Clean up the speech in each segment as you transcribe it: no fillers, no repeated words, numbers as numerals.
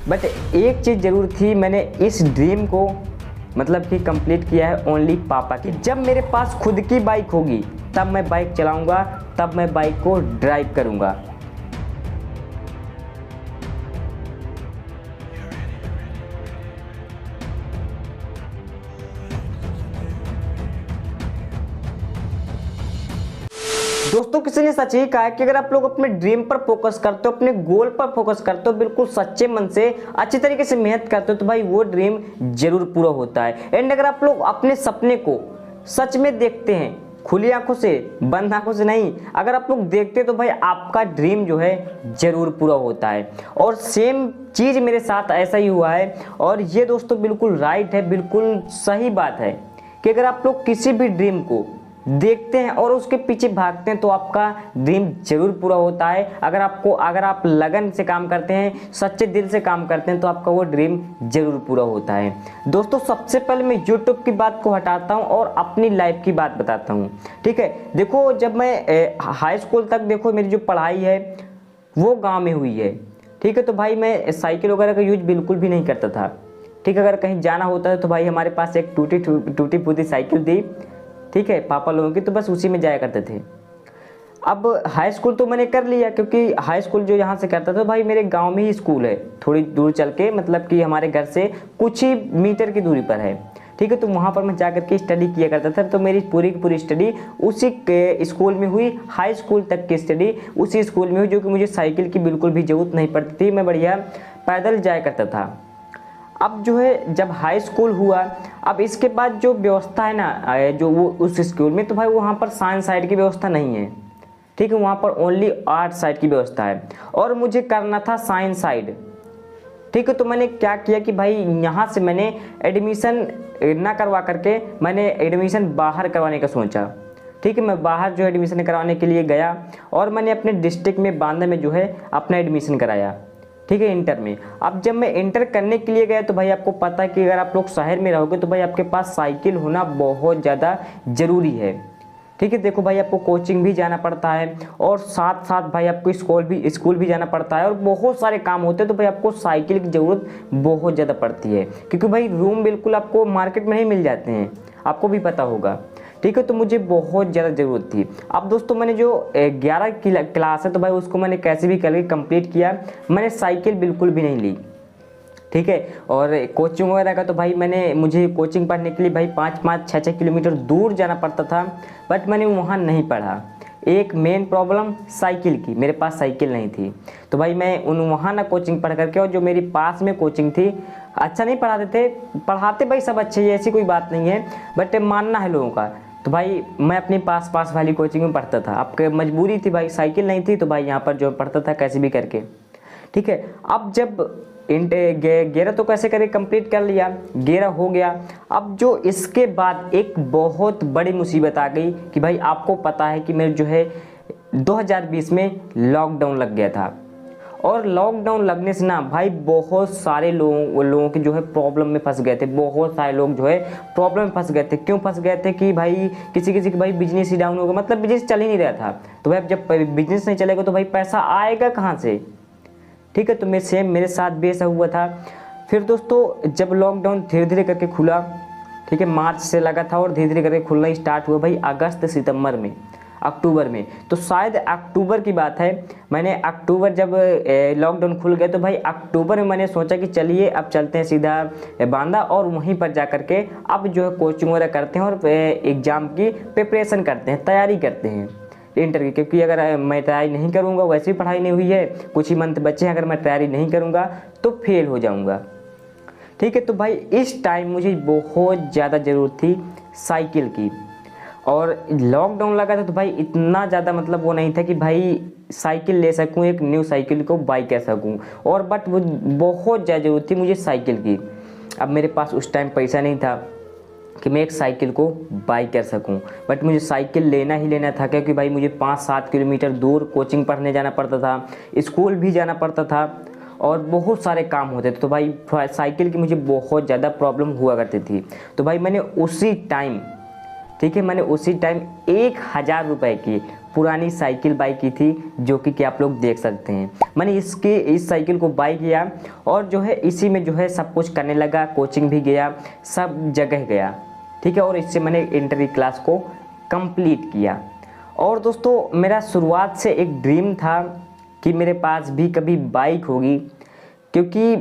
But एक चीज़ ज़रूर थी, मैंने इस ड्रीम को मतलब कि कंप्लीट किया है ओनली पापा की। जब मेरे पास खुद की बाइक होगी तब मैं बाइक चलाऊंगा, तब मैं बाइक को ड्राइव करूंगा। दोस्तों किसी ने सच ही कहा है कि अगर आप लोग अपने ड्रीम पर फोकस करते हो, अपने गोल पर फोकस करते हो, बिल्कुल सच्चे मन से अच्छी तरीके से मेहनत करते हो, तो भाई वो ड्रीम जरूर पूरा होता है। एंड अगर आप लोग अपने सपने को सच में देखते हैं, खुली आंखों से, बंद आंखों से नहीं, अगर आप लोग देखते हैं तो भाई आपका ड्रीम जो है जरूर पूरा होता है। और सेम चीज़ मेरे साथ ऐसा ही हुआ है। और ये दोस्तों बिल्कुल राइट है, बिल्कुल सही बात है कि अगर आप लोग किसी भी ड्रीम को देखते हैं और उसके पीछे भागते हैं तो आपका ड्रीम जरूर पूरा होता है। अगर आप लगन से काम करते हैं, सच्चे दिल से काम करते हैं, तो आपका वो ड्रीम जरूर पूरा होता है। दोस्तों सबसे पहले मैं यूट्यूब की बात को हटाता हूं और अपनी लाइफ की बात बताता हूं, ठीक है। देखो जब मैं हाई स्कूल तक, देखो मेरी जो पढ़ाई है वो गाँव में हुई है, ठीक है। तो भाई मैं साइकिल वगैरह का यूज बिल्कुल भी नहीं करता था, ठीक है। अगर कहीं जाना होता है तो भाई हमारे पास एक टूटी फूटी साइकिल थी, ठीक है, पापा लोगों की, तो बस उसी में जाया करते थे। अब हाई स्कूल तो मैंने कर लिया, क्योंकि हाई स्कूल जो यहाँ से करता था भाई मेरे गांव में ही स्कूल है, थोड़ी दूर चल के, मतलब कि हमारे घर से कुछ ही मीटर की दूरी पर है, ठीक है। तो वहाँ पर मैं जाकर के स्टडी किया करता था। तो मेरी पूरी की पूरी स्टडी उसी स्कूल में हुई, हाई स्कूल तक की स्टडी उसी स्कूल में हुई, जो कि मुझे साइकिल की बिल्कुल भी ज़रूरत नहीं पड़ती थी, मैं बढ़िया पैदल जाया करता था। अब जो है जब हाई स्कूल हुआ, अब इसके बाद जो व्यवस्था है ना, जो वो उस स्कूल में, तो भाई वहाँ पर साइंस साइड की व्यवस्था नहीं है, ठीक है। वहाँ पर ओनली आर्ट साइड की व्यवस्था है और मुझे करना था साइंस साइड, ठीक है। तो मैंने क्या किया कि भाई यहाँ से मैंने एडमिशन ना करवा करके मैंने एडमिशन बाहर करवाने का सोचा, ठीक है। मैं बाहर जो एडमिशन करवाने के लिए गया और मैंने अपने डिस्ट्रिक्ट में बांदा में जो है अपना एडमिशन कराया, ठीक है, इंटर में। अब जब मैं इंटर करने के लिए गया तो भाई आपको पता है कि अगर आप लोग शहर में रहोगे तो भाई आपके पास साइकिल होना बहुत ज़्यादा ज़रूरी है, ठीक है। देखो भाई आपको कोचिंग भी जाना पड़ता है और साथ साथ भाई आपको स्कूल भी जाना पड़ता है और बहुत सारे काम होते हैं, तो भाई आपको साइकिल की ज़रूरत बहुत ज़्यादा पड़ती है, क्योंकि भाई रूम बिल्कुल आपको मार्केट में नहीं मिल जाते हैं, आपको भी पता होगा, ठीक है। तो मुझे बहुत ज़्यादा ज़रूरत थी। अब दोस्तों मैंने जो 11 की क्लास है तो भाई उसको मैंने कैसे भी करके कंप्लीट किया, मैंने साइकिल बिल्कुल भी नहीं ली, ठीक है। और कोचिंग वगैरह का तो भाई मुझे कोचिंग पढ़ने के लिए भाई 5-5, 6-6 किलोमीटर दूर जाना पड़ता था, बट मैंने वहाँ नहीं पढ़ा। एक मेन प्रॉब्लम साइकिल की, मेरे पास साइकिल नहीं थी, तो भाई मैं वहाँ ना कोचिंग पढ़ करके, और जो मेरी पास में कोचिंग थी अच्छा नहीं पढ़ाते थे, पढ़ाते भाई सब अच्छे ही, ऐसी कोई बात नहीं है, बट मानना है लोगों का। तो भाई मैं अपनी पास वाली कोचिंग में पढ़ता था। अब मजबूरी थी भाई, साइकिल नहीं थी, तो भाई यहाँ पर जो पढ़ता था कैसे भी करके, ठीक है। अब जब 11 तो कैसे करके कंप्लीट कर लिया, 11 हो गया। अब जो इसके बाद एक बहुत बड़ी मुसीबत आ गई कि भाई आपको पता है कि मेरे जो है 2020 में लॉकडाउन लग गया था, और लॉकडाउन लगने से ना भाई बहुत सारे लोगों के जो है प्रॉब्लम में फंस गए थे, बहुत सारे लोग जो है प्रॉब्लम में फंस गए थे। क्यों फंस गए थे कि भाई किसी की भाई बिजनेस ही डाउन हो गया, मतलब बिजनेस चल ही नहीं रहा था। तो भाई जब बिजनेस नहीं चलेगा तो भाई पैसा आएगा कहाँ से, ठीक है। तो मेरे साथ भी ऐसा हुआ था। फिर दोस्तों जब लॉकडाउन धीरे धीरे करके खुला, ठीक है, मार्च से लगा था और धीरे धीरे करके खुलना स्टार्ट हुआ भाई अगस्त सितंबर में, अक्टूबर में। तो शायद अक्टूबर की बात है, मैंने अक्टूबर जब लॉकडाउन खुल गया तो भाई अक्टूबर में मैंने सोचा कि चलिए अब चलते हैं सीधा बांदा और वहीं पर जा कर के अब जो है कोचिंग वगैरह करते हैं और एग्ज़ाम की प्रिपरेशन करते हैं, तैयारी करते हैं इंटर की। क्योंकि अगर मैं तैयारी नहीं करूँगा, वैसे भी पढ़ाई नहीं हुई है, कुछ ही मंथ बच्चे हैं, अगर मैं तैयारी नहीं करूँगा तो फेल हो जाऊँगा, ठीक है। तो भाई इस टाइम मुझे बहुत ज़्यादा ज़रूरत थी साइकिल की, और लॉकडाउन लगा था तो भाई इतना ज़्यादा मतलब वो नहीं था कि भाई साइकिल ले सकूं, एक न्यू साइकिल को बाई कर सकूं, और बट वो बहुत ज़्यादा ज़रूरत थी मुझे साइकिल की। अब मेरे पास उस टाइम पैसा नहीं था कि मैं एक साइकिल को बाई कर सकूं, बट मुझे साइकिल लेना ही लेना था, क्योंकि भाई मुझे 5-7 किलोमीटर दूर कोचिंग पढ़ने जाना पड़ता था, स्कूल भी जाना पड़ता था और बहुत सारे काम होते थे। तो भाई साइकिल की मुझे बहुत ज़्यादा प्रॉब्लम हुआ करती थी। तो भाई मैंने उसी टाइम, ठीक है, मैंने उसी टाइम 1000 रुपये की पुरानी साइकिल बाई की थी, जो कि आप लोग देख सकते हैं। मैंने इस साइकिल को बाई किया और जो है इसी में जो है सब कुछ करने लगा, कोचिंग भी गया, सब जगह गया, ठीक है। और इससे मैंने इंटर क्लास को कंप्लीट किया। और दोस्तों मेरा शुरुआत से एक ड्रीम था कि मेरे पास भी कभी बाइक होगी, क्योंकि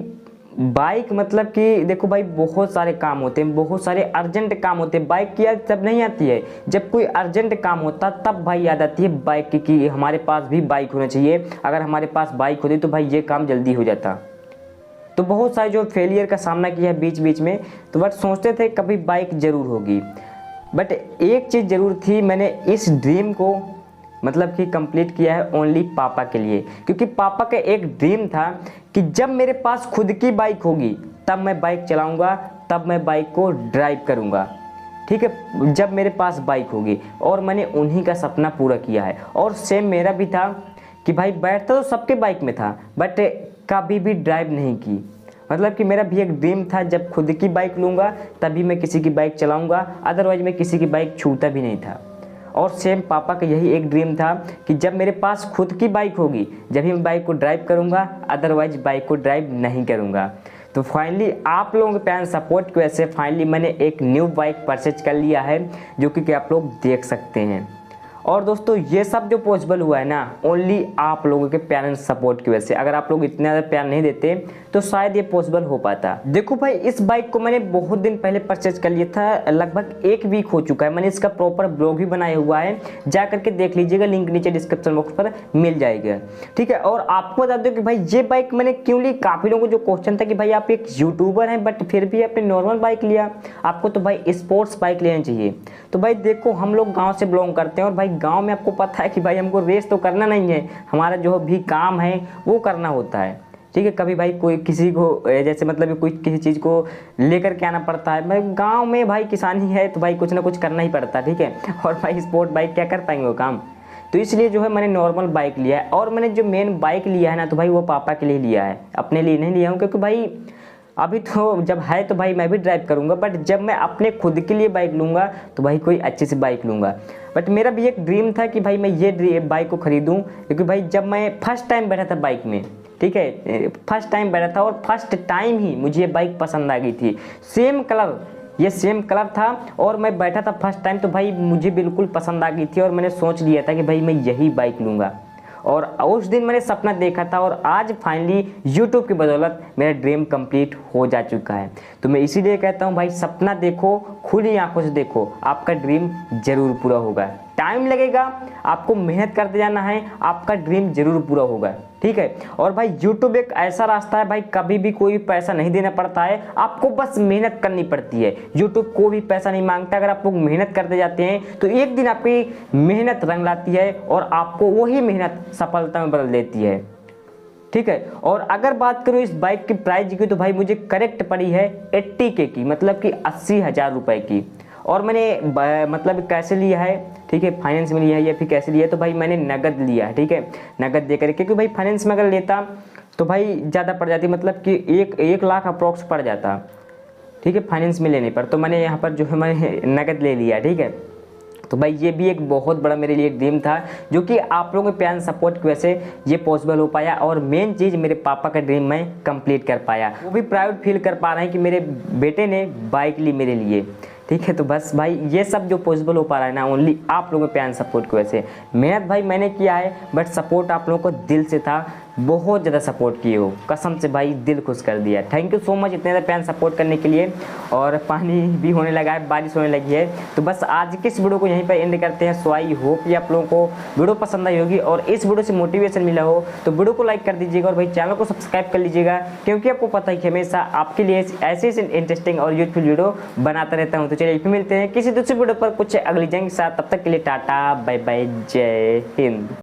बाइक मतलब कि देखो भाई बहुत सारे काम होते हैं, बहुत सारे अर्जेंट काम होते हैं। बाइक की याद तब नहीं आती है जब कोई अर्जेंट काम होता, तब भाई याद आती है बाइक की कि हमारे पास भी बाइक होना चाहिए। अगर हमारे पास बाइक होती तो भाई ये काम जल्दी हो जाता। तो बहुत सारे जो फेलियर का सामना किया है बीच बीच में, तो बट सोचते थे कभी बाइक ज़रूर होगी। बट एक चीज़ ज़रूर थी, मैंने इस ड्रीम को मतलब कि कंप्लीट किया है ओनली पापा के लिए, क्योंकि पापा का एक ड्रीम था कि जब मेरे पास खुद की बाइक होगी तब मैं बाइक चलाऊंगा, तब मैं बाइक को ड्राइव करूंगा, ठीक है, जब मेरे पास बाइक होगी। और मैंने उन्हीं का सपना पूरा किया है। और सेम मेरा भी था कि भाई बैठता तो सबके बाइक में था, बट कभी भी ड्राइव नहीं की। मतलब कि मेरा भी एक ड्रीम था, जब खुद की बाइक लूँगा तभी मैं किसी की बाइक चलाऊँगा, अदरवाइज मैं किसी की बाइक छूता भी नहीं था। और सेम पापा का यही एक ड्रीम था कि जब मेरे पास खुद की बाइक होगी जब ही मैं बाइक को ड्राइव करूंगा, अदरवाइज बाइक को ड्राइव नहीं करूंगा। तो फाइनली आप लोगों के प्यार सपोर्ट की वजह से फाइनली मैंने एक न्यू बाइक परचेज कर लिया है, जो कि आप लोग देख सकते हैं। और दोस्तों ये सब जो पॉसिबल हुआ है ना, ओनली आप लोगों के प्यार एंड सपोर्ट की वजह से। अगर आप लोग इतने ज़्यादा प्यार नहीं देते तो शायद ये पॉसिबल हो पाता। देखो भाई इस बाइक को मैंने बहुत दिन पहले परचेज कर लिया था, लगभग 1 वीक हो चुका है। मैंने इसका प्रॉपर ब्लॉग भी बनाया हुआ है, जा करके देख लीजिएगा, लिंक नीचे डिस्क्रिप्शन बॉक्स पर मिल जाएगा, ठीक है। और आपको बता दो कि भाई ये बाइक मैंने क्यों ली। काफ़ी लोगों को जो क्वेश्चन था कि भाई आप एक यूट्यूबर हैं बट फिर भी आपने नॉर्मल बाइक लिया, आपको तो भाई स्पोर्ट्स बाइक लेनी चाहिए। तो भाई देखो हम लोग गाँव से बिलोंग करते हैं और भाई गाँव में आपको पता है कि भाई हमको रेस तो करना नहीं है, हमारा जो भी काम है वो करना होता है, ठीक है। कभी भाई कोई किसी को जैसे मतलब कोई किसी चीज़ को लेकर के आना पड़ता है, भाई गांव में भाई किसानी है तो भाई कुछ ना कुछ करना ही पड़ता है, ठीक है। और भाई स्पोर्ट बाइक क्या कर पाएंगे वो काम, तो इसलिए जो है मैंने नॉर्मल बाइक लिया है। और मैंने जो मेन बाइक लिया है ना, तो भाई वो पापा के लिए लिया है, अपने लिए नहीं लिया हूँ, क्योंकि भाई अभी तो जब है तो भाई मैं भी ड्राइव करूँगा, बट जब मैं अपने खुद के लिए बाइक लूँगा तो भाई कोई अच्छी सी बाइक लूँगा। बट मेरा भी एक ड्रीम था कि भाई मैं ये बाइक को ख़रीदूँ, क्योंकि भाई जब मैं फर्स्ट टाइम बैठा था बाइक में, ठीक है, फर्स्ट टाइम बैठा था और फर्स्ट टाइम ही मुझे ये बाइक पसंद आ गई थी। सेम कलर, ये सेम कलर था और मैं बैठा था फर्स्ट टाइम, तो भाई मुझे बिल्कुल पसंद आ गई थी और मैंने सोच लिया था कि भाई मैं यही बाइक लूँगा। और उस दिन मैंने सपना देखा था और आज फाइनली यूट्यूब की बदौलत मेरा ड्रीम कंप्लीट हो जा चुका है। तो मैं इसीलिए कहता हूँ भाई सपना देखो, खुली आंखों से देखो, आपका ड्रीम जरूर पूरा होगा। टाइम लगेगा, आपको मेहनत करते जाना है, आपका ड्रीम जरूर पूरा होगा, ठीक है। और भाई यूट्यूब एक ऐसा रास्ता है भाई, कभी भी कोई पैसा नहीं देना पड़ता है, आपको बस मेहनत करनी पड़ती है। यूट्यूब को भी पैसा नहीं मांगता, अगर आप लोग मेहनत करते जाते हैं तो एक दिन आपकी मेहनत रंग लाती है और आपको वही मेहनत सफलता में बदल देती है, ठीक है। और अगर बात करूँ इस बाइक की प्राइस की, तो भाई मुझे करेक्ट पड़ी है 80K की, मतलब कि 80,000 रुपये की। और मैंने मतलब कैसे लिया है, ठीक है, फाइनेंस में लिया है या फिर कैसे लिया है, तो भाई मैंने नगद लिया है, ठीक है, नगद देकर, क्योंकि भाई फाइनेंस में अगर लेता तो भाई ज़्यादा पड़ जाती, मतलब कि 1 लाख अप्रॉक्स पड़ जाता, ठीक है, फाइनेंस में लेने पर। तो मैंने यहाँ पर जो है मैंने नगद ले लिया, ठीक है। तो भाई ये भी एक बहुत बड़ा मेरे लिए ड्रीम था, जो कि आप लोगों के प्यार सपोर्ट की वजह से ये पॉसिबल हो पाया। और मेन चीज़ मेरे पापा का ड्रीम मैं कंप्लीट कर पाया, वो भी प्राउड फील कर पा रहे हैं कि मेरे बेटे ने बाइक ली मेरे लिए, ठीक है। तो बस भाई ये सब जो पॉसिबल हो पा रहा है ना, ओनली आप लोगों के प्यार सपोर्ट की वजह से। मेहनत भाई मैंने किया है, बट सपोर्ट आप लोगों को दिल से था, बहुत ज़्यादा सपोर्ट किए हो, कसम से भाई दिल खुश कर दिया। थैंक यू सो मच इतने ज़्यादा प्यार सपोर्ट करने के लिए। और पानी भी होने लगा है, बारिश होने लगी है, तो बस आज की इस वीडियो को यहीं पर एंड करते हैं। सो आई होप कि आप लोगों को वीडियो पसंद आई होगी और इस वीडियो से मोटिवेशन मिला हो, तो वीडियो को लाइक कर दीजिएगा और भाई चैनल को सब्सक्राइब कर लीजिएगा, क्योंकि आपको पता है कि हमेशा आपके लिए ऐसे इंटरेस्टिंग और यूजफुल वीडियो बनाता रहता हूँ। तो चलिए फिर मिलते हैं किसी दूसरी वीडियो पर कुछ अगली जंग के साथ, तब तक के लिए टाटा बाय बाय, जय हिंद।